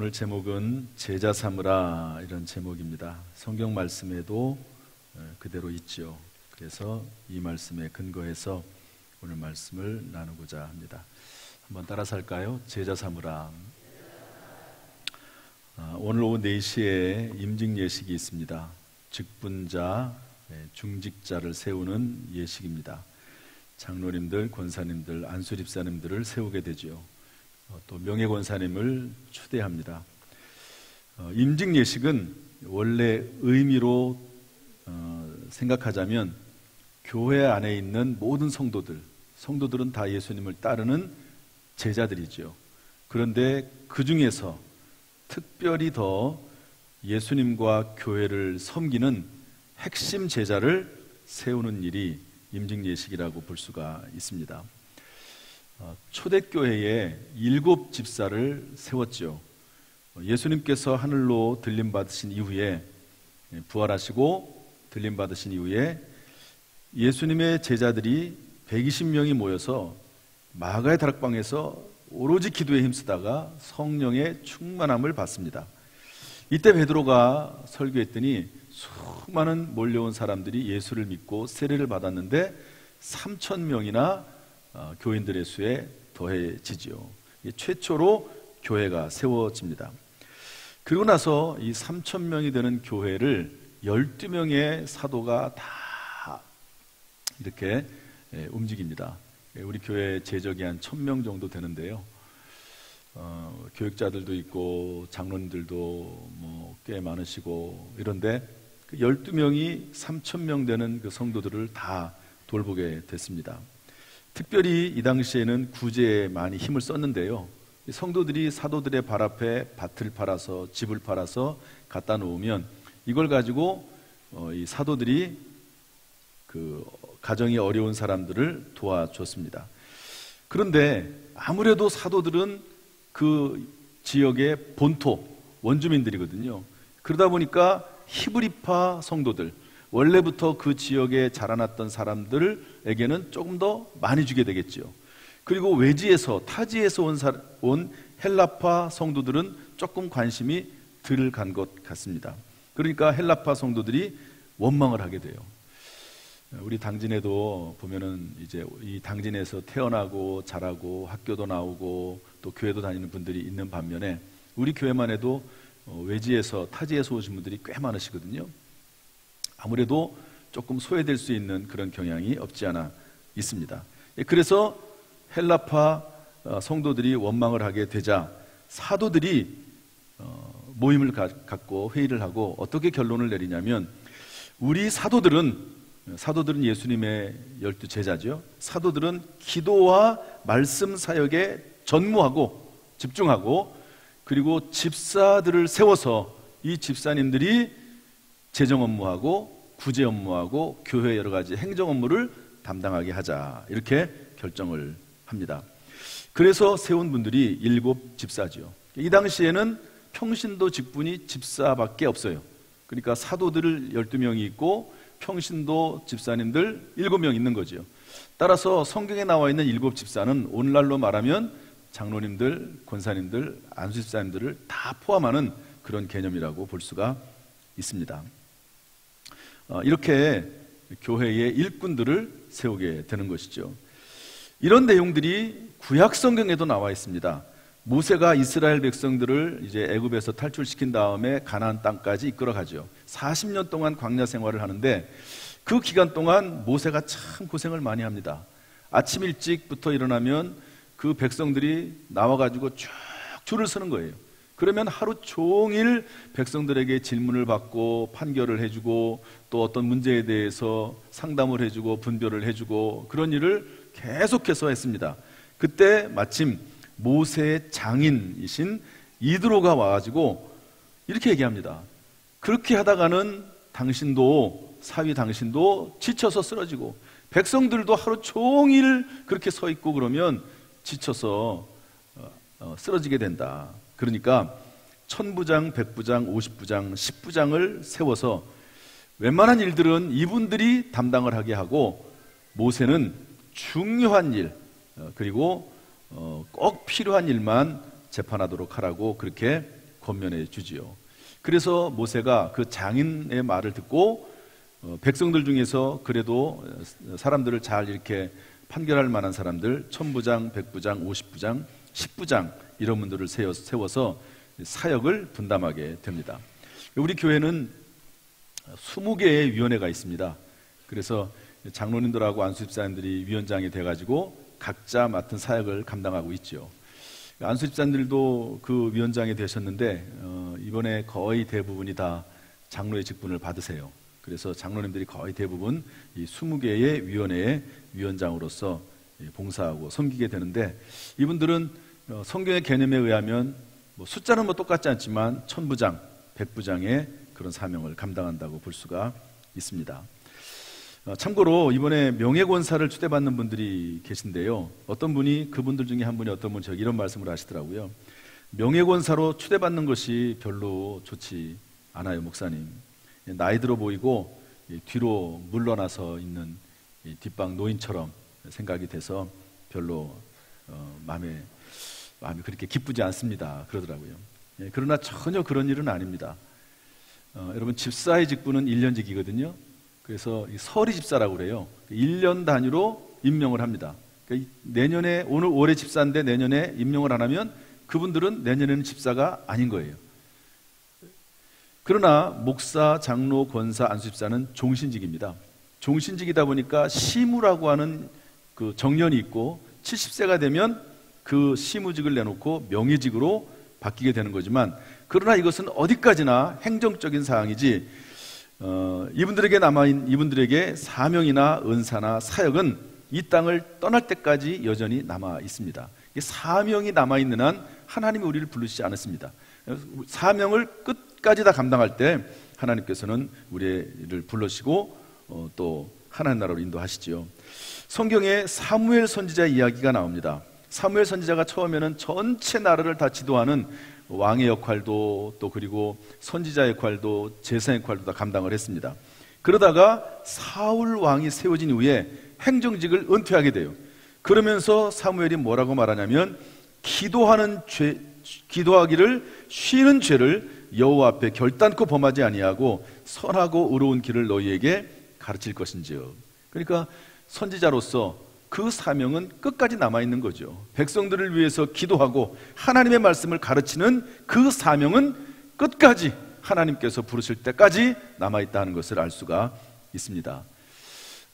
오늘 제목은 제자 삼으라 이런 제목입니다. 성경 말씀에도 그대로 있죠. 그래서 이 말씀에 근거해서 오늘 말씀을 나누고자 합니다. 한번 따라서 할까요? 제자 삼으라. 오늘 오후 4시에 임직 예식이 있습니다. 직분자, 중직자를 세우는 예식입니다. 장로님들, 권사님들, 안수집사님들을 세우게 되죠. 또 명예권사님을 추대합니다. 임직 예식은 원래 의미로 생각하자면 교회 안에 있는 모든 성도들은 다 예수님을 따르는 제자들이죠. 그런데 그 중에서 특별히 더 예수님과 교회를 섬기는 핵심 제자를 세우는 일이 임직 예식이라고 볼 수가 있습니다. 초대교회에 7 집사를 세웠죠. 예수님께서 하늘로 들림받으신 이후에 부활하시고 들림받으신 이후에 예수님의 제자들이 120명이 모여서 마가의 다락방에서 오로지 기도에 힘쓰다가 성령의 충만함을 받습니다. 이때 베드로가 설교했더니 수많은 몰려온 사람들이 예수를 믿고 세례를 받았는데 3,000명이나 교인들의 수에 더해지지요. 최초로 교회가 세워집니다. 그리고 나서 이 3,000명이 되는 교회를 12명의 사도가 다 이렇게 움직입니다. 우리 교회 재적이 한 1,000명 정도 되는데요. 교육자들도 있고 장로님들도 꽤 많으시고 이런데 그 12명이 3,000명 되는 그 성도들을 다 돌보게 됐습니다. 특별히 이 당시에는 구제에 많이 힘을 썼는데요. 성도들이 사도들의 발 앞에 밭을 팔아서 집을 팔아서 갖다 놓으면 이걸 가지고 이 사도들이 그 가정이 어려운 사람들을 도와줬습니다. 그런데 아무래도 사도들은 그 지역의 본토 원주민들이거든요. 그러다 보니까 히브리파 성도들, 원래부터 그 지역에 자라났던 사람들에게는 조금 더 많이 주게 되겠죠. 그리고 외지에서 타지에서 온 헬라파 성도들은 조금 관심이 덜 간 것 같습니다. 그러니까 헬라파 성도들이 원망을 하게 돼요. 우리 당진에도 보면은 이제 이 당진에서 태어나고 자라고 학교도 나오고 또 교회도 다니는 분들이 있는 반면에 우리 교회만 해도 외지에서 타지에서 오신 분들이 꽤 많으시거든요. 아무래도 조금 소외될 수 있는 그런 경향이 없지 않아 있습니다. 그래서 헬라파 성도들이 원망을 하게 되자 사도들이 모임을 갖고 회의를 하고 어떻게 결론을 내리냐면 우리 사도들은 예수님의 12 제자죠. 사도들은 기도와 말씀 사역에 전무하고 집중하고 그리고 집사들을 세워서 이 집사님들이 재정 업무하고 구제 업무하고 교회 여러 가지 행정 업무를 담당하게 하자 이렇게 결정을 합니다. 그래서 세운 분들이 7 집사죠. 이 당시에는 평신도 직분이 집사밖에 없어요. 그러니까 사도들 12명이 있고 평신도 집사님들 7명 있는 거죠. 따라서 성경에 나와 있는 7 집사는 오늘날로 말하면 장로님들, 권사님들, 안수집사님들을 다 포함하는 그런 개념이라고 볼 수가 있습니다. 이렇게 교회의 일꾼들을 세우게 되는 것이죠. 이런 내용들이 구약 성경에도 나와 있습니다. 모세가 이스라엘 백성들을 이제 애굽에서 탈출시킨 다음에 가나안 땅까지 이끌어가죠. 40년 동안 광야 생활을 하는데 그 기간 동안 모세가 참 고생을 많이 합니다. 아침 일찍부터 일어나면 그 백성들이 나와가지고 쭉 줄을 서는 거예요. 그러면 하루 종일 백성들에게 질문을 받고 판결을 해주고 또 어떤 문제에 대해서 상담을 해주고 분별을 해주고 그런 일을 계속해서 했습니다. 그때 마침 모세의 장인이신 이드로가 와가지고 이렇게 얘기합니다. 그렇게 하다가는 사위 당신도 지쳐서 쓰러지고 백성들도 하루 종일 그렇게 서 있고 그러면 지쳐서 쓰러지게 된다. 그러니까 1000부장, 100부장, 50부장, 10부장을 세워서 웬만한 일들은 이분들이 담당을 하게 하고 모세는 중요한 일 그리고 꼭 필요한 일만 재판하도록 하라고 그렇게 권면해 주지요. 그래서 모세가 그 장인의 말을 듣고 백성들 중에서 그래도 사람들을 잘 이렇게 판결할 만한 사람들 1000부장, 100부장, 50부장, 10부장 이런 분들을 세워서 사역을 분담하게 됩니다. 우리 교회는 20개의 위원회가 있습니다. 그래서 장로님들하고 안수집사님들이 위원장이 돼가지고 각자 맡은 사역을 감당하고 있죠. 안수집사님들도 그 위원장이 되셨는데 이번에 거의 대부분이 다 장로의 직분을 받으세요. 그래서 장로님들이 거의 대부분 이 20개의 위원회의 위원장으로서 봉사하고 섬기게 되는데, 이분들은 성경의 개념에 의하면 숫자는 똑같지 않지만 1000부장, 100부장의 그런 사명을 감당한다고 볼 수가 있습니다. 참고로 이번에 명예권사를 추대받는 분들이 계신데요, 어떤 분이, 그분들 중에 한 분이 어떤 분이 이런 말씀을 하시더라고요. 명예권사로 추대받는 것이 별로 좋지 않아요, 목사님. 나이 들어 보이고 뒤로 물러나서 있는 뒷방 노인처럼 생각이 돼서 별로 마음이 그렇게 기쁘지 않습니다, 그러더라고요. 그러나 전혀 그런 일은 아닙니다. 여러분, 집사의 직분은 1년직이거든요. 그래서 서리 집사라고 그래요. 1년 단위로 임명을 합니다. 그러니까 내년에, 올해 집사인데 내년에 임명을 안 하면 그분들은 내년에는 집사가 아닌 거예요. 그러나 목사, 장로, 권사, 안수집사는 종신직입니다. 종신직이다 보니까 시무라고 하는 그 정년이 있고 70세가 되면 그 시무직을 내놓고 명예직으로 바뀌게 되는 거지만, 그러나 이것은 어디까지나 행정적인 사항이지 이분들에게 사명이나 은사나 사역은 이 땅을 떠날 때까지 여전히 남아 있습니다. 사명이 남아 있는 한 하나님이 우리를 부르시지 않았습니다. 사명을 끝까지 다 감당할 때 하나님께서는 우리를 불러시고 또 하나님 나라로 인도하시지요. 성경에 사무엘 선지자 이야기가 나옵니다. 사무엘 선지자가 처음에는 전체 나라를 다 지도하는 왕의 역할도, 또 그리고 선지자 역할도, 제사 역할도 다 감당을 했습니다. 그러다가 사울 왕이 세워진 이후에 행정직을 은퇴하게 돼요. 그러면서 사무엘이 뭐라고 말하냐면, 기도하기를 쉬는 죄를 여호와 앞에 결단코 범하지 아니하고 선하고 의로운 길을 너희에게 가르칠 것인지요. 그러니까 선지자로서 그 사명은 끝까지 남아있는 거죠. 백성들을 위해서 기도하고 하나님의 말씀을 가르치는 그 사명은 끝까지 하나님께서 부르실 때까지 남아있다는 것을 알 수가 있습니다.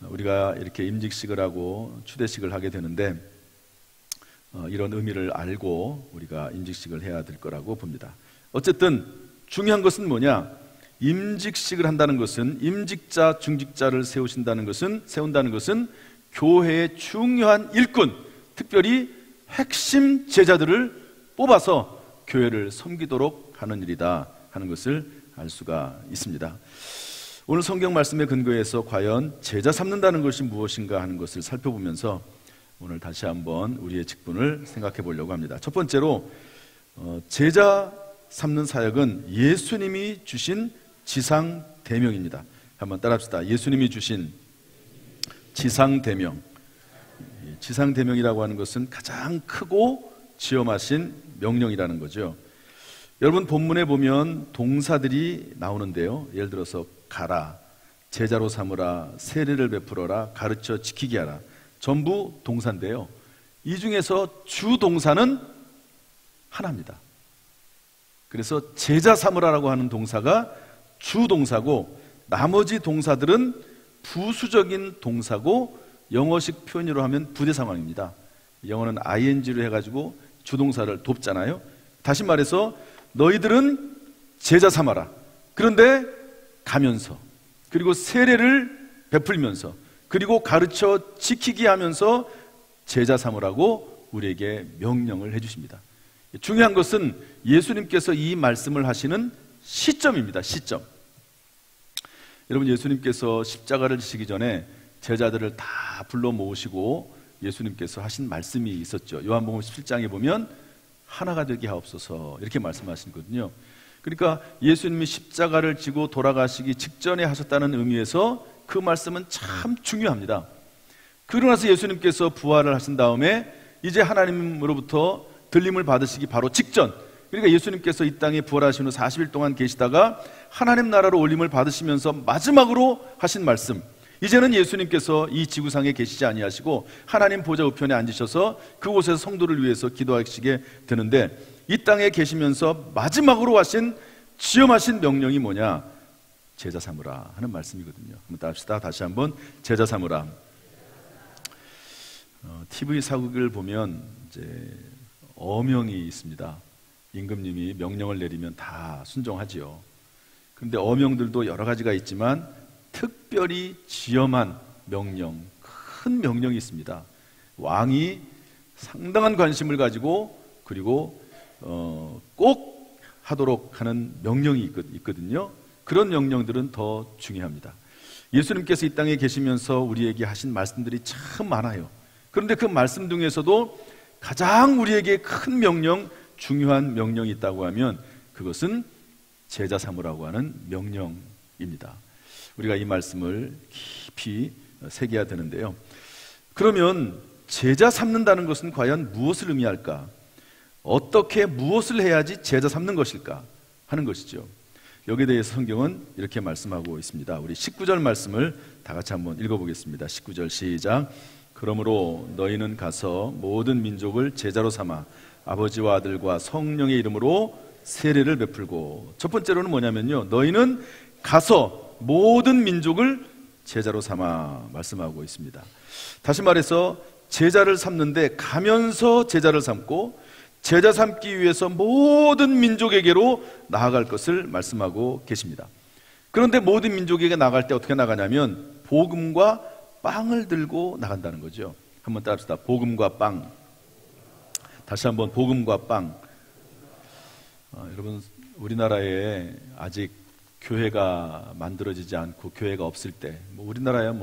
우리가 이렇게 임직식을 하고 추대식을 하게 되는데 이런 의미를 알고 우리가 임직식을 해야 될 거라고 봅니다. 어쨌든 중요한 것은 뭐냐? 임직식을 한다는 것은, 임직자, 중직자를 세운다는 것은 교회의 중요한 일꾼, 특별히 핵심 제자들을 뽑아서 교회를 섬기도록 하는 일이다 하는 것을 알 수가 있습니다. 오늘 성경 말씀에 근거해서 과연 제자 삼는다는 것이 무엇인가 하는 것을 살펴보면서 오늘 다시 한번 우리의 직분을 생각해 보려고 합니다. 첫 번째로 제자 삼는 사역은 예수님이 주신 지상 대명입니다. 한번 따라합시다. 예수님이 주신 지상 대명. 지상 대명이라고 하는 것은 가장 크고 지엄하신 명령이라는 거죠. 여러분, 본문에 보면 동사들이 나오는데요, 예를 들어서 가라, 제자로 삼으라, 세례를 베풀어라, 가르쳐 지키게 하라, 전부 동사인데요, 이 중에서 주 동사는 하나입니다. 그래서 제자 삼으라라고 하는 동사가 주 동사고, 나머지 동사들은 부수적인 동사고, 영어식 표현으로 하면 부대 상황입니다. 영어는 ing로 해가지고 주동사를 돕잖아요. 다시 말해서 너희들은 제자 삼아라. 그런데 가면서, 그리고 세례를 베풀면서, 그리고 가르쳐 지키게 하면서 제자 삼으라고 우리에게 명령을 해주십니다. 중요한 것은 예수님께서 이 말씀을 하시는 시점입니다. 시점. 여러분, 예수님께서 십자가를 지시기 전에 제자들을 다 불러 모으시고 예수님께서 하신 말씀이 있었죠. 요한복음 17장에 보면 하나가 되게 하옵소서 이렇게 말씀하시거든요. 그러니까 예수님이 십자가를 지고 돌아가시기 직전에 하셨다는 의미에서 그 말씀은 참 중요합니다. 그러고 나서 예수님께서 부활을 하신 다음에 이제 하나님으로부터 들림을 받으시기 바로 직전, 그러니까 예수님께서 이 땅에 부활하신 후 40일 동안 계시다가 하나님 나라로 올림을 받으시면서 마지막으로 하신 말씀, 이제는 예수님께서 이 지구상에 계시지 아니하시고 하나님 보좌 우편에 앉으셔서 그곳에서 성도를 위해서 기도하시게 되는데, 이 땅에 계시면서 마지막으로 하신 지엄하신 명령이 뭐냐? 제자 삼으라 하는 말씀이거든요. 한번 따라합시다. 다시 한번 제자 삼으라. TV 사극을 보면 이제 어명이 있습니다. 임금님이 명령을 내리면 다 순종하지요. 그런데 어명들도 여러 가지가 있지만 특별히 지엄한 명령, 큰 명령이 있습니다. 왕이 상당한 관심을 가지고 그리고 꼭 하도록 하는 명령이 있거든요. 그런 명령들은 더 중요합니다. 예수님께서 이 땅에 계시면서 우리에게 하신 말씀들이 참 많아요. 그런데 그 말씀 중에서도 가장 우리에게 큰 명령, 중요한 명령이 있다고 하면 그것은 제자 삼으라고 하는 명령입니다. 우리가 이 말씀을 깊이 새겨야 되는데요. 그러면 제자 삼는다는 것은 과연 무엇을 의미할까? 어떻게 무엇을 해야지 제자 삼는 것일까 하는 것이죠. 여기에 대해서 성경은 이렇게 말씀하고 있습니다. 우리 19절 말씀을 다 같이 한번 읽어보겠습니다. 19절 시작. 그러므로 너희는 가서 모든 민족을 제자로 삼아 아버지와 아들과 성령의 이름으로 세례를 베풀고, 첫 번째로는 뭐냐면요, 너희는 가서 모든 민족을 제자로 삼아 말씀하고 있습니다. 다시 말해서 제자를 삼는데 가면서 제자를 삼고, 제자 삼기 위해서 모든 민족에게로 나아갈 것을 말씀하고 계십니다. 그런데 모든 민족에게 나갈 때 어떻게 나가냐면 복음과 빵을 들고 나간다는 거죠. 한번 따라합시다. 복음과 빵. 다시 한번 복음과 빵. 여러분, 우리나라에 아직 교회가 만들어지지 않고 교회가 없을 때, 우리나라야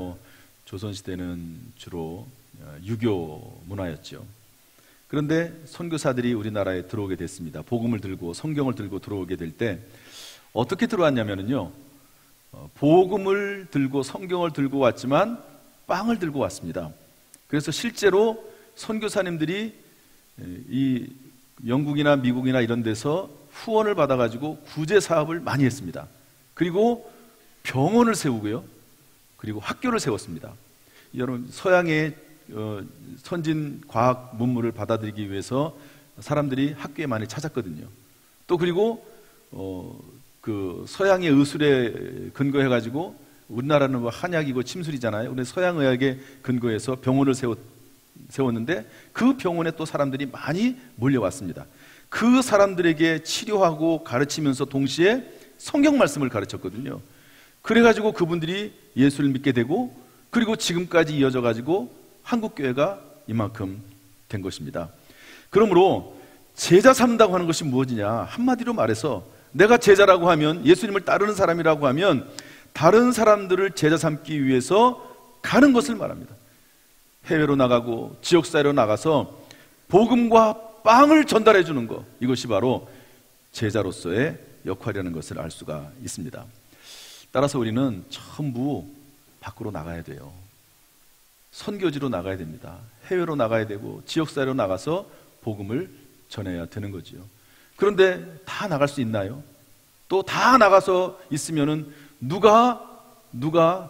조선시대는 주로 유교 문화였죠. 그런데 선교사들이 우리나라에 들어오게 됐습니다. 복음을 들고 성경을 들고 들어오게 될 때 어떻게 들어왔냐면요, 복음을 들고 성경을 들고 왔지만 빵을 들고 왔습니다. 그래서 실제로 선교사님들이 이 영국이나 미국이나 이런 데서 후원을 받아가지고 구제 사업을 많이 했습니다. 그리고 병원을 세우고요, 그리고 학교를 세웠습니다. 여러분, 서양의 선진 과학 문물을 받아들이기 위해서 사람들이 학교에 많이 찾았거든요. 또 그리고 그 서양의 의술에 근거해가지고, 우리나라는 한약이고 침술이잖아요. 근데 서양 의학에 근거해서 병원을 세웠는데 그 병원에 또 사람들이 많이 몰려왔습니다. 그 사람들에게 치료하고 가르치면서 동시에 성경 말씀을 가르쳤거든요. 그래가지고 그분들이 예수를 믿게 되고, 그리고 지금까지 이어져 가지고 한국 교회가 이만큼 된 것입니다. 그러므로 제자 삼는다고 하는 것이 무엇이냐? 한마디로 말해서 내가 제자라고 하면, 예수님을 따르는 사람이라고 하면 다른 사람들을 제자 삼기 위해서 가는 것을 말합니다. 해외로 나가고 지역사회로 나가서 복음과 빵을 전달해 주는 것, 이것이 바로 제자로서의 역할이라는 것을 알 수가 있습니다. 따라서 우리는 전부 밖으로 나가야 돼요. 선교지로 나가야 됩니다. 해외로 나가야 되고 지역사회로 나가서 복음을 전해야 되는 거죠. 그런데 다 나갈 수 있나요? 또 다 나가서 있으면은 누가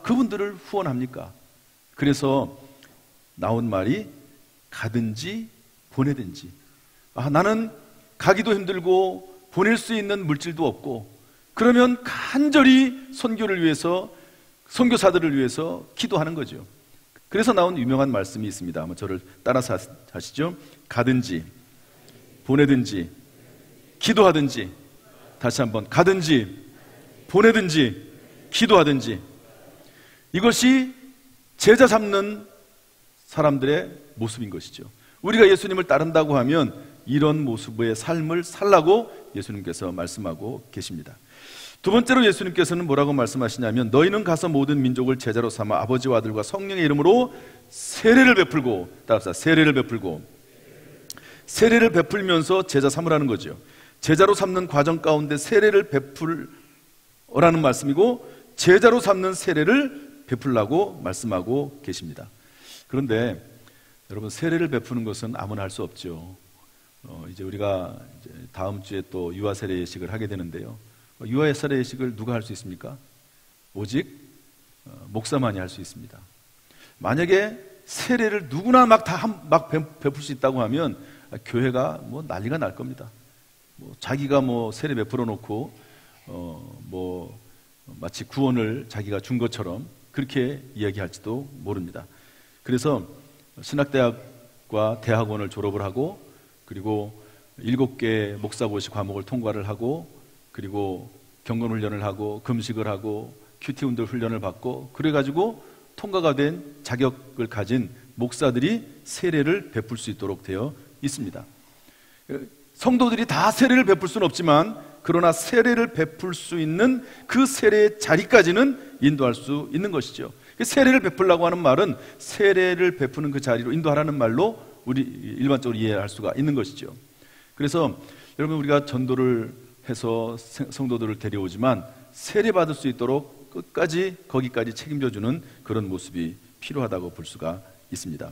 그분들을 후원합니까? 그래서 나온 말이 가든지 보내든지. 나는 가기도 힘들고 보낼 수 있는 물질도 없고, 그러면 간절히 선교를 위해서, 선교사들을 위해서 기도하는 거죠. 그래서 나온 유명한 말씀이 있습니다. 한번 저를 따라서 하시죠. 가든지 보내든지 기도하든지. 다시 한번, 가든지 보내든지 기도하든지. 이것이 제자 삼는 사람들의 모습인 것이죠. 우리가 예수님을 따른다고 하면 이런 모습의 삶을 살라고 예수님께서 말씀하고 계십니다. 두 번째로 예수님께서는 뭐라고 말씀하시냐면, 너희는 가서 모든 민족을 제자로 삼아 아버지와 아들과 성령의 이름으로 세례를 베풀고, 따라서 세례를 베풀고, 세례를 베풀면서 제자 삼으라는 거죠. 제자로 삼는 과정 가운데 세례를 베풀라는 말씀이고, 제자로 삼는 세례를 베풀라고 말씀하고 계십니다. 그런데 여러분, 세례를 베푸는 것은 아무나 할 수 없죠. 이제 우리가 이제 다음 주에 또 유아 세례 예식을 하게 되는데요. 유아 세례 예식을 누가 할 수 있습니까? 오직 목사만이 할 수 있습니다. 만약에 세례를 누구나 막 베풀 수 있다고 하면 교회가 뭐 난리가 날 겁니다. 자기가 세례 베풀어 놓고 마치 구원을 자기가 준 것처럼 그렇게 이야기할지도 모릅니다. 그래서 신학대학과 대학원을 졸업을 하고, 그리고 7개 목사고시 과목을 통과를 하고, 그리고 경건훈련을 하고 금식을 하고 큐티운동 훈련을 받고, 그래가지고 통과가 된 자격을 가진 목사들이 세례를 베풀 수 있도록 되어 있습니다. 성도들이 다 세례를 베풀 수는 없지만, 그러나 세례를 베풀 수 있는 그 세례의 자리까지는 인도할 수 있는 것이죠. 세례를 베풀라고 하는 말은 세례를 베푸는 그 자리로 인도하라는 말로 우리 일반적으로 이해할 수가 있는 것이죠. 그래서 여러분, 우리가 전도를 해서 성도들을 데려오지만 세례 받을 수 있도록 끝까지 거기까지 책임져주는 그런 모습이 필요하다고 볼 수가 있습니다.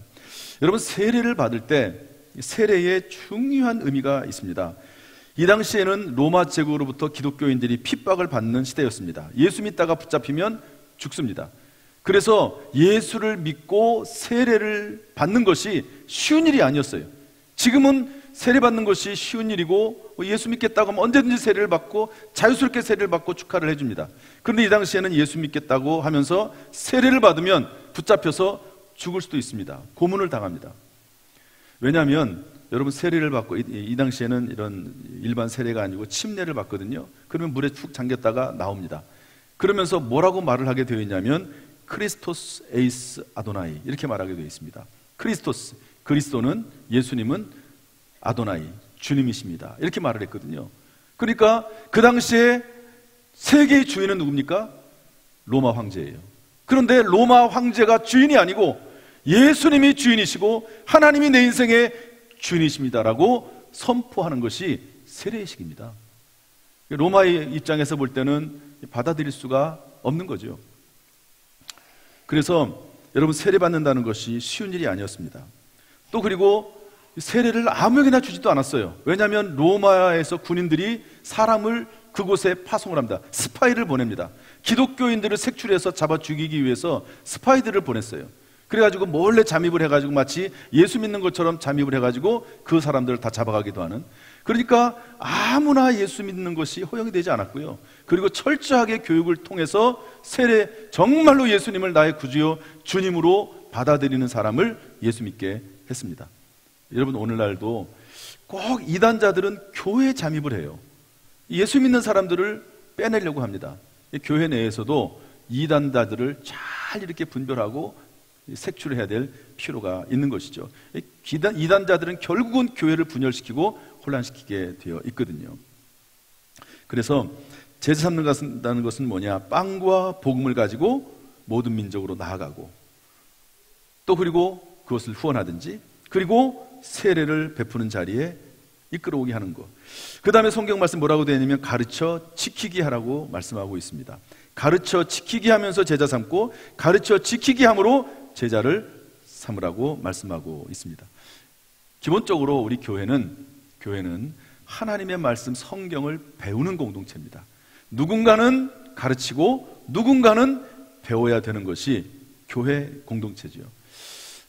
여러분, 세례를 받을 때 세례에 중요한 의미가 있습니다. 이 당시에는 로마 제국으로부터 기독교인들이 핍박을 받는 시대였습니다. 예수 믿다가 붙잡히면 죽습니다. 그래서 예수를 믿고 세례를 받는 것이 쉬운 일이 아니었어요. 지금은 세례 받는 것이 쉬운 일이고 예수 믿겠다고 하면 언제든지 세례를 받고 자유스럽게 세례를 받고 축하를 해줍니다. 그런데 이 당시에는 예수 믿겠다고 하면서 세례를 받으면 붙잡혀서 죽을 수도 있습니다. 고문을 당합니다. 왜냐하면 여러분, 세례를 받고 이 당시에는 이런 일반 세례가 아니고 침례를 받거든요. 그러면 물에 쭉 잠겼다가 나옵니다. 그러면서 뭐라고 말을 하게 되어 있냐면 크리스토스 에이스 아도나이, 이렇게 말하게 되어 있습니다. 크리스토스, 그리스도는, 예수님은 아도나이, 주님이십니다, 이렇게 말을 했거든요. 그러니까 그 당시에 세계의 주인은 누굽니까? 로마 황제예요. 그런데 로마 황제가 주인이 아니고 예수님이 주인이시고 하나님이 내 인생의 주인이십니다라고 선포하는 것이 세례의식입니다. 로마의 입장에서 볼 때는 받아들일 수가 없는 거죠. 그래서 여러분, 세례 받는다는 것이 쉬운 일이 아니었습니다. 또 그리고 세례를 아무에게나 주지도 않았어요. 왜냐하면 로마에서 군인들이 사람을 그곳에 파송을 합니다. 스파이를 보냅니다. 기독교인들을 색출해서 잡아 죽이기 위해서 스파이들을 보냈어요. 그래가지고 몰래 잠입을 해가지고 마치 예수 믿는 것처럼 잠입을 해가지고 그 사람들을 다 잡아가기도 하는, 그러니까 아무나 예수 믿는 것이 허용이 되지 않았고요. 그리고 철저하게 교육을 통해서 세례, 정말로 예수님을 나의 구주요 주님으로 받아들이는 사람을 예수 믿게 했습니다. 여러분, 오늘날도 꼭 이단자들은 교회에 잠입을 해요. 예수 믿는 사람들을 빼내려고 합니다. 교회 내에서도 이단자들을 잘 이렇게 분별하고 색출을 해야 될 필요가 있는 것이죠. 이단자들은 결국은 교회를 분열시키고 혼란시키게 되어 있거든요. 그래서 제자 삼는다는 것은 뭐냐? 빵과 복음을 가지고 모든 민족으로 나아가고, 또 그리고 그것을 후원하든지, 그리고 세례를 베푸는 자리에 이끌어오게 하는 것. 그 다음에 성경 말씀 뭐라고 되어 있냐면 가르쳐 지키게 하라고 말씀하고 있습니다. 가르쳐 지키게 하면서 제자 삼고, 가르쳐 지키게 함으로 제자를 삼으라고 말씀하고 있습니다. 기본적으로 우리 교회는 하나님의 말씀, 성경을 배우는 공동체입니다. 누군가는 가르치고 누군가는 배워야 되는 것이 교회 공동체죠.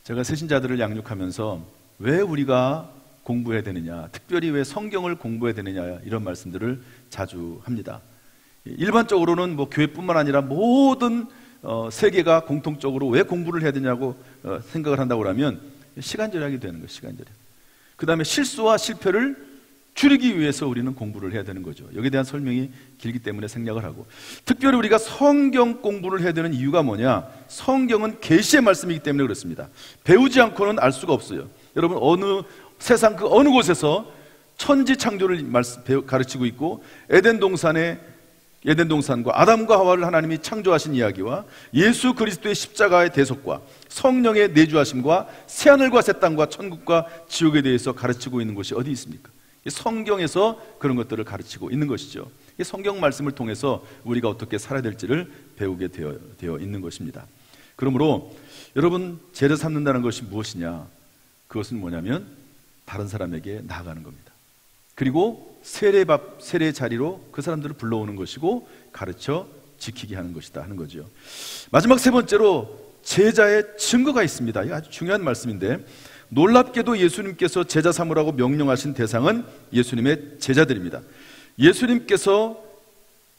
제가 새신자들을 양육하면서 왜 우리가 공부해야 되느냐, 특별히 왜 성경을 공부해야 되느냐, 이런 말씀들을 자주 합니다. 일반적으로는 교회뿐만 아니라 모든 세계가 공통적으로 왜 공부를 해야 되냐고 생각을 한다고 하면 시간 절약이 되는 거예요. 시간 절약. 그 다음에 실수와 실패를 줄이기 위해서 우리는 공부를 해야 되는 거죠. 여기에 대한 설명이 길기 때문에 생략을 하고, 특별히 우리가 성경 공부를 해야 되는 이유가 뭐냐? 성경은 계시의 말씀이기 때문에 그렇습니다. 배우지 않고는 알 수가 없어요. 여러분, 세상 그 어느 곳에서 천지 창조를 가르치고 있고, 에덴 동산과 아담과 하와를 하나님이 창조하신 이야기와 예수 그리스도의 십자가의 대속과 성령의 내주하심과 새하늘과 새 땅과 천국과 지옥에 대해서 가르치고 있는 곳이 어디 있습니까? 성경에서 그런 것들을 가르치고 있는 것이죠. 성경 말씀을 통해서 우리가 어떻게 살아야 될지를 배우게 되어 있는 것입니다. 그러므로 여러분, 제자 삼는다는 것이 무엇이냐? 그것은 뭐냐면 다른 사람에게 나아가는 겁니다. 그리고 세례 자리로 그 사람들을 불러오는 것이고 가르쳐 지키게 하는 것이다 하는 거죠. 마지막 세 번째로 제자의 증거가 있습니다. 이거 아주 중요한 말씀인데, 놀랍게도 예수님께서 제자 삼으라고 명령하신 대상은 예수님의 제자들입니다. 예수님께서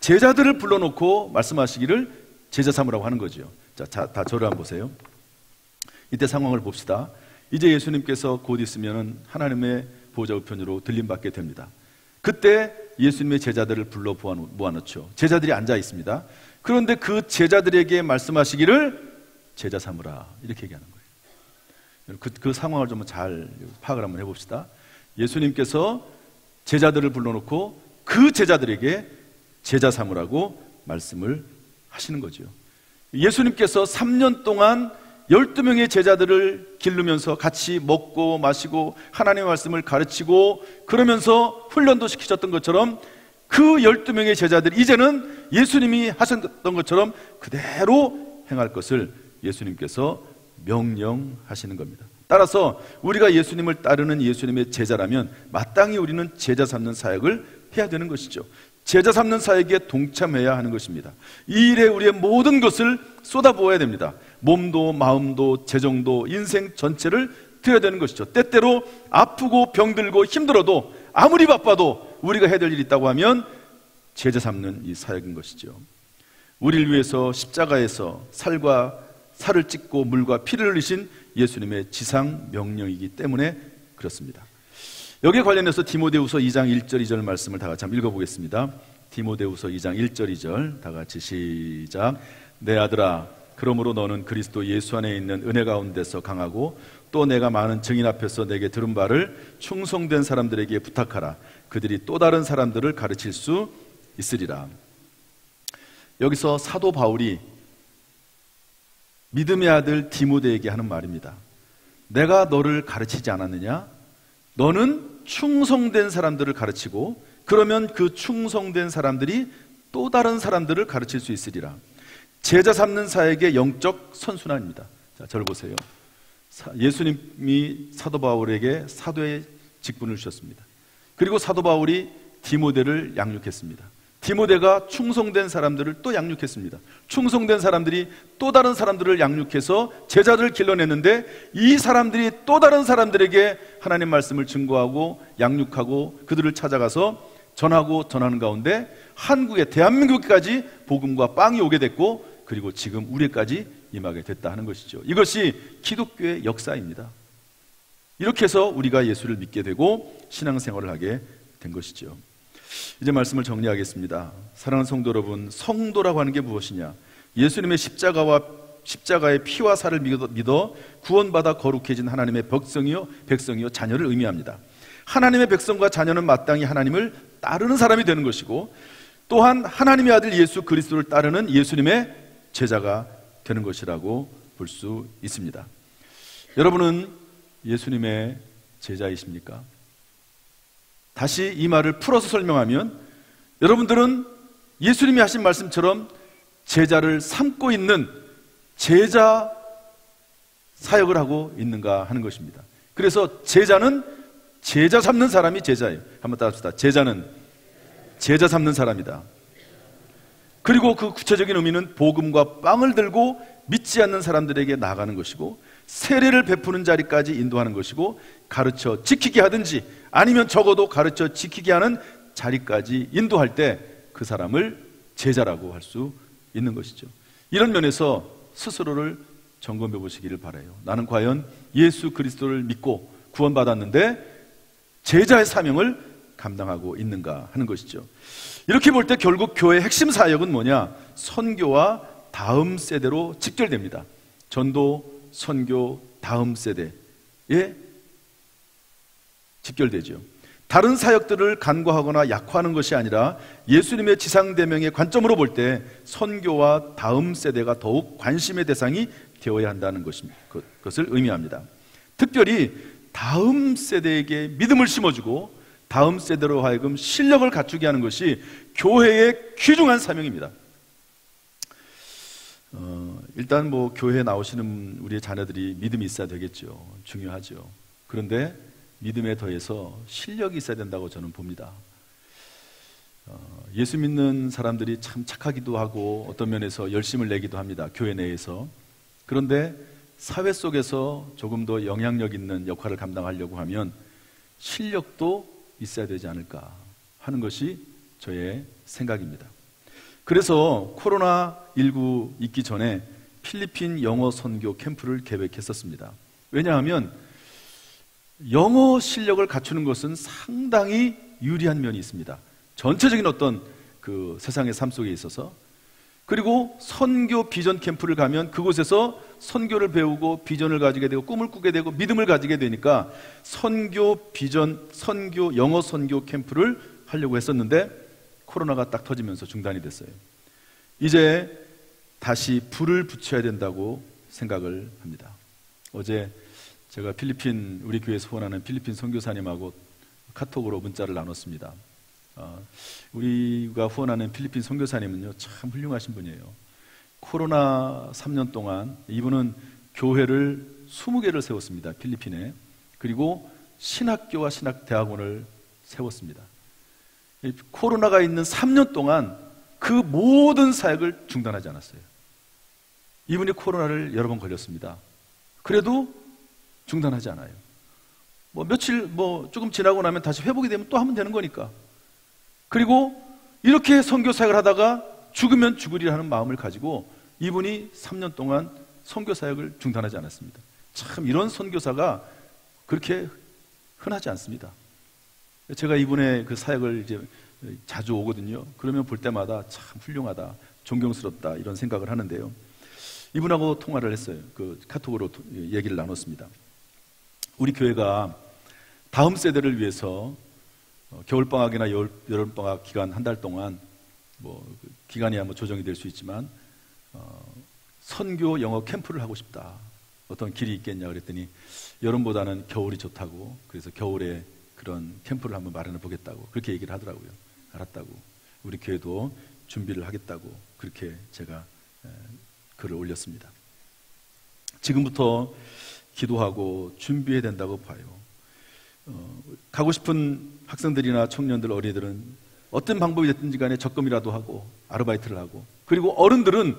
제자들을 불러놓고 말씀하시기를 제자 삼으라고 하는 거죠. 자, 다 저를 한번 보세요. 이때 상황을 봅시다. 이제 예수님께서 곧 있으면 하나님의 보좌 우편으로 들림받게 됩니다. 그때 예수님의 제자들을 불러 모아놓죠. 제자들이 앉아 있습니다. 그런데 그 제자들에게 말씀하시기를 제자 삼으라, 이렇게 얘기하는 거예요. 그 상황을 좀 잘 파악을 한번 해봅시다. 예수님께서 제자들을 불러놓고 그 제자들에게 제자 삼으라고 말씀을 하시는 거죠. 예수님께서 3년 동안 12명의 제자들을 기르면서 같이 먹고 마시고 하나님의 말씀을 가르치고 그러면서 훈련도 시키셨던 것처럼 그 12명의 제자들이 이제는 예수님이 하셨던 것처럼 그대로 행할 것을 예수님께서 명령하시는 겁니다. 따라서 우리가 예수님을 따르는 예수님의 제자라면 마땅히 우리는 제자 삼는 사역을 해야 되는 것이죠. 제자 삼는 사역에 동참해야 하는 것입니다. 이 일에 우리의 모든 것을 쏟아부어야 됩니다. 몸도 마음도 재정도 인생 전체를 드려야 되는 것이죠. 때때로 아프고 병들고 힘들어도 아무리 바빠도 우리가 해야 될 일이 있다고 하면 제자 삼는 이 사역인 것이죠. 우리를 위해서 십자가에서 살을 찢고 물과 피를 흘리신 예수님의 지상 명령이기 때문에 그렇습니다. 여기에 관련해서 디모데후서 2장 1절 2절 말씀을 다 같이 한번 읽어보겠습니다. 디모데후서 2장 1절 2절 다 같이 시작. 내 아들아, 그러므로 너는 그리스도 예수 안에 있는 은혜 가운데서 강하고 또 내가 많은 증인 앞에서 내게 들은 바를 충성된 사람들에게 부탁하라. 그들이 또 다른 사람들을 가르칠 수 있으리라. 여기서 사도 바울이 믿음의 아들 디모데에게 하는 말입니다. 내가 너를 가르치지 않았느냐? 너는 충성된 사람들을 가르치고 그러면 그 충성된 사람들이 또 다른 사람들을 가르칠 수 있으리라. 제자 삼는 사역의 영적 선순환입니다. 자, 저를 보세요. 예수님이 사도 바울에게 사도의 직분을 주셨습니다. 그리고 사도 바울이 디모데를 양육했습니다. 디모데가 충성된 사람들을 또 양육했습니다. 충성된 사람들이 또 다른 사람들을 양육해서 제자들을 길러냈는데 이 사람들이 또 다른 사람들에게 하나님 말씀을 증거하고 양육하고 그들을 찾아가서 전하는 가운데 한국에 대한민국까지 복음과 빵이 오게 됐고 그리고 지금 우리까지 임하게 됐다 하는 것이죠. 이것이 기독교의 역사입니다. 이렇게 해서 우리가 예수를 믿게 되고 신앙생활을 하게 된 것이죠. 이제 말씀을 정리하겠습니다. 사랑하는 성도 여러분, 성도라고 하는 게 무엇이냐? 예수님의 십자가의 피와 살을 믿어 구원받아 거룩해진 하나님의 백성이요 자녀를 의미합니다. 하나님의 백성과 자녀는 마땅히 하나님을 따르는 사람이 되는 것이고 또한 하나님의 아들 예수 그리스도를 따르는 예수님의 제자가 되는 것이라고 볼 수 있습니다. 여러분은 예수님의 제자이십니까? 다시 이 말을 풀어서 설명하면 여러분들은 예수님이 하신 말씀처럼 제자를 삼고 있는 제자 사역을 하고 있는가 하는 것입니다. 그래서 제자는 제자 삼는 사람이 제자예요. 한번 따라합시다. 제자는 제자 삼는 사람이다. 그리고 그 구체적인 의미는 복음과 빵을 들고 믿지 않는 사람들에게 나아가는 것이고 세례를 베푸는 자리까지 인도하는 것이고 가르쳐 지키게 하든지 아니면 적어도 가르쳐 지키게 하는 자리까지 인도할 때 그 사람을 제자라고 할 수 있는 것이죠. 이런 면에서 스스로를 점검해 보시기를 바라요. 나는 과연 예수 그리스도를 믿고 구원받았는데 제자의 사명을 감당하고 있는가 하는 것이죠. 이렇게 볼 때 결국 교회의 핵심 사역은 뭐냐? 선교와 다음 세대로 직결됩니다. 전도, 선교, 다음 세대에 직결되죠. 다른 사역들을 간과하거나 약화하는 것이 아니라 예수님의 지상대명의 관점으로 볼 때 선교와 다음 세대가 더욱 관심의 대상이 되어야 한다는 것을 의미합니다. 특별히 다음 세대에게 믿음을 심어주고 다음 세대로 하여금 실력을 갖추게 하는 것이 교회의 귀중한 사명입니다. 일단 교회에 나오시는 우리의 자녀들이 믿음이 있어야 되겠죠. 중요하죠. 그런데 믿음에 더해서 실력이 있어야 된다고 저는 봅니다. 예수 믿는 사람들이 참 착하기도 하고 어떤 면에서 열심을 내기도 합니다. 교회 내에서. 그런데 사회 속에서 조금 더 영향력 있는 역할을 감당하려고 하면 실력도 있어야 되지 않을까 하는 것이 저의 생각입니다. 그래서 코로나19 있기 전에 필리핀 영어 선교 캠프를 계획했었습니다. 왜냐하면 영어 실력을 갖추는 것은 상당히 유리한 면이 있습니다. 전체적인 어떤 그 세상의 삶 속에 있어서. 그리고 선교 비전 캠프를 가면 그곳에서 선교를 배우고 비전을 가지게 되고 꿈을 꾸게 되고 믿음을 가지게 되니까 선교 비전, 선교, 영어 선교 캠프를 하려고 했었는데 코로나가 딱 터지면서 중단이 됐어요. 이제 다시 불을 붙여야 된다고 생각을 합니다. 어제 제가 필리핀, 우리 교회에서 후원하는 필리핀 선교사님하고 카톡으로 문자를 나눴습니다. 우리가 후원하는 필리핀 선교사님은요 참 훌륭하신 분이에요. 코로나 3년 동안 이분은 교회를 20개를 세웠습니다. 필리핀에. 그리고 신학교와 신학대학원을 세웠습니다. 코로나가 있는 3년 동안 그 모든 사역을 중단하지 않았어요. 이분이 코로나를 여러 번 걸렸습니다. 그래도 중단하지 않아요. 며칠 조금 지나고 나면 다시 회복이 되면 또 하면 되는 거니까. 그리고 이렇게 선교 사역을 하다가 죽으면 죽으리라는 마음을 가지고 이분이 3년 동안 선교 사역을 중단하지 않았습니다. 참 이런 선교사가 그렇게 흔하지 않습니다. 제가 이분의 그 사역을 이제 자주 오거든요. 그러면 볼 때마다 참 훌륭하다, 존경스럽다 이런 생각을 하는데요. 이분하고 통화를 했어요. 그 카톡으로 얘기를 나눴습니다. 우리 교회가 다음 세대를 위해서 겨울방학이나 여름방학 기간 한 달 동안 기간이야 조정이 될 수 있지만 선교 영어 캠프를 하고 싶다. 어떤 길이 있겠냐 그랬더니 여름보다는 겨울이 좋다고, 그래서 겨울에 그런 캠프를 한번 마련해 보겠다고 그렇게 얘기를 하더라고요. 알았다고. 우리 교회도 준비를 하겠다고 그렇게 제가 글을 올렸습니다. 지금부터 기도하고 준비해야 된다고 봐요. 가고 싶은 학생들이나 청년들, 어린이들은 어떤 방법이 됐든지 간에 적금이라도 하고 아르바이트를 하고, 그리고 어른들은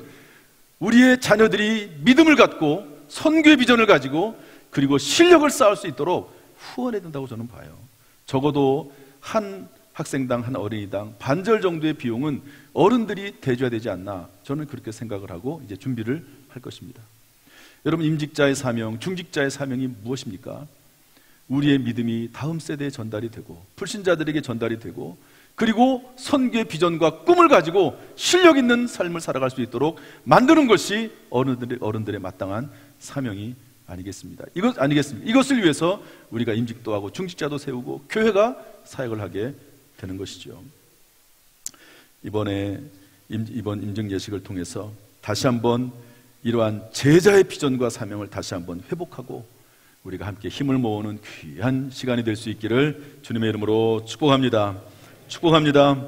우리의 자녀들이 믿음을 갖고 선교의 비전을 가지고 그리고 실력을 쌓을 수 있도록 후원해야 된다고 저는 봐요. 적어도 한 학생당, 한 어린이당 반절 정도의 비용은 어른들이 대줘야 되지 않나, 저는 그렇게 생각을 하고 이제 준비를 할 것입니다. 여러분, 임직자의 사명, 중직자의 사명이 무엇입니까? 우리의 믿음이 다음 세대에 전달이 되고 불신자들에게 전달이 되고 그리고 선교의 비전과 꿈을 가지고 실력 있는 삶을 살아갈 수 있도록 만드는 것이 어른들의 마땅한 사명이 아니겠습니다. 이것을 위해서 우리가 임직도 하고 중직자도 세우고 교회가 사역을 하게 되는 것이죠. 이번 임증 예식을 통해서 다시 한번 이러한 제자의 비전과 사명을 다시 한번 회복하고 우리가 함께 힘을 모으는 귀한 시간이 될 수 있기를 주님의 이름으로 축복합니다. 축복합니다.